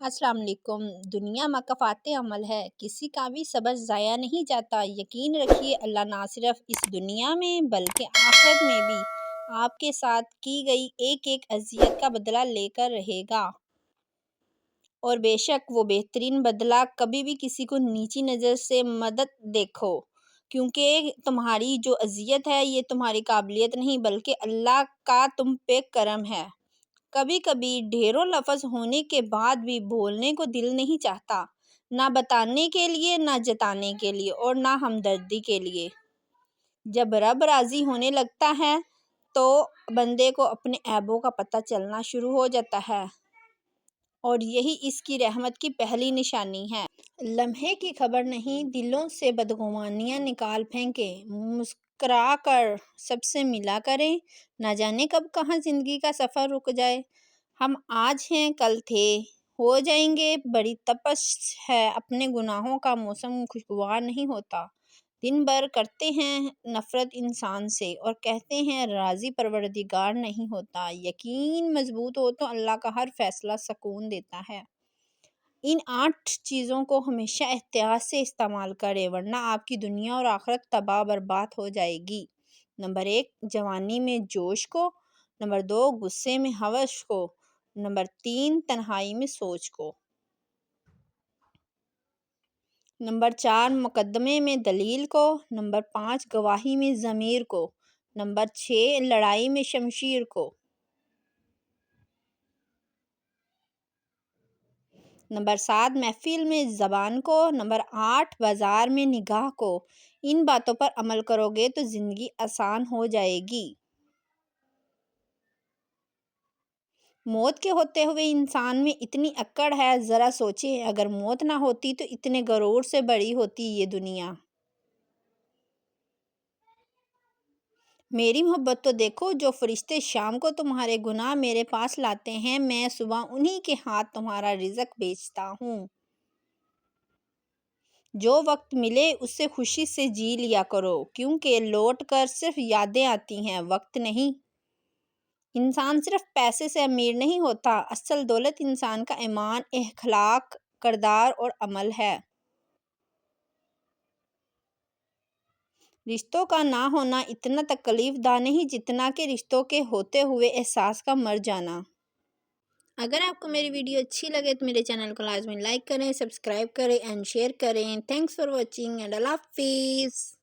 अस्सलाम वालेकुम। दुनिया मकफ़ात अमल है, किसी का भी सब्र ज़ाया नहीं जाता। यकीन रखिए अल्लाह ना सिर्फ इस दुनिया में बल्कि आखिरत में भी आपके साथ की गई एक एक अज़ियत का बदला लेकर रहेगा। और बेशक वो बेहतरीन बदला। कभी भी किसी को नीची नज़र से मत देखो, क्योंकि तुम्हारी जो अज़ियत है ये तुम्हारी काबिलियत नहीं बल्कि अल्लाह का तुम पे करम है। कभी कभी ढेरों लफ्ज़ होने के बाद भी बोलने को दिल नहीं चाहता, ना बताने के लिए, ना जताने के लिए और ना हमदर्दी के लिए। जब रब राज़ी होने लगता है तो बंदे को अपने ऐबों का पता चलना शुरू हो जाता है, और यही इसकी रहमत की पहली निशानी है। लम्हे की खबर नहीं, दिलों से बदगुमानियाँ निकाल फेंके, मुस्कुरा कर सबसे मिला करें। ना जाने कब कहाँ ज़िंदगी का सफ़र रुक जाए। हम आज हैं कल थे हो जाएंगे, बड़ी तपश है। अपने गुनाहों का मौसम खुशगवार नहीं होता। दिन भर करते हैं नफ़रत इंसान से और कहते हैं राज़ी परवरदिगार नहीं होता। यकीन मजबूत हो तो अल्लाह का हर फैसला सुकून देता है। इन 8 चीज़ों को हमेशा एहतियात से इस्तेमाल करें, वरना आपकी दुनिया और आखिरत तबाह बर्बाद हो जाएगी। नंबर 1, जवानी में जोश को। नंबर 2, गुस्से में हवस को। नंबर 3, तन्हाई में सोच को। नंबर 4, मुकदमे में दलील को। नंबर 5, गवाही में ज़मीर को। नंबर 6, लड़ाई में शमशीर को। नंबर 7, महफिल में ज़बान को। नंबर 8, बाज़ार में निगाह को। इन बातों पर अमल करोगे तो ज़िंदगी आसान हो जाएगी। मौत के होते हुए इंसान में इतनी अक्कड़ है, ज़रा सोचें अगर मौत ना होती तो इतने गरूर से बड़ी होती ये दुनिया। मेरी मोहब्बत तो देखो, जो फरिश्ते शाम को तुम्हारे गुनाह मेरे पास लाते हैं, मैं सुबह उन्हीं के हाथ तुम्हारा रिज़्क बेचता हूँ। जो वक्त मिले उससे खुशी से जी लिया करो, क्योंकि लौट कर सिर्फ यादें आती हैं, वक्त नहीं। इंसान सिर्फ पैसे से अमीर नहीं होता, असल दौलत इंसान का ईमान, अखलाक, किरदार और अमल है। रिश्तों का ना होना इतना तकलीफदा नहीं जितना कि रिश्तों के होते हुए एहसास का मर जाना। अगर आपको मेरी वीडियो अच्छी लगे तो मेरे चैनल को लाजमी लाइक करें, सब्सक्राइब करें एंड शेयर करें। थैंक्स फॉर वॉचिंग एंड अल्लाह हाफिज़।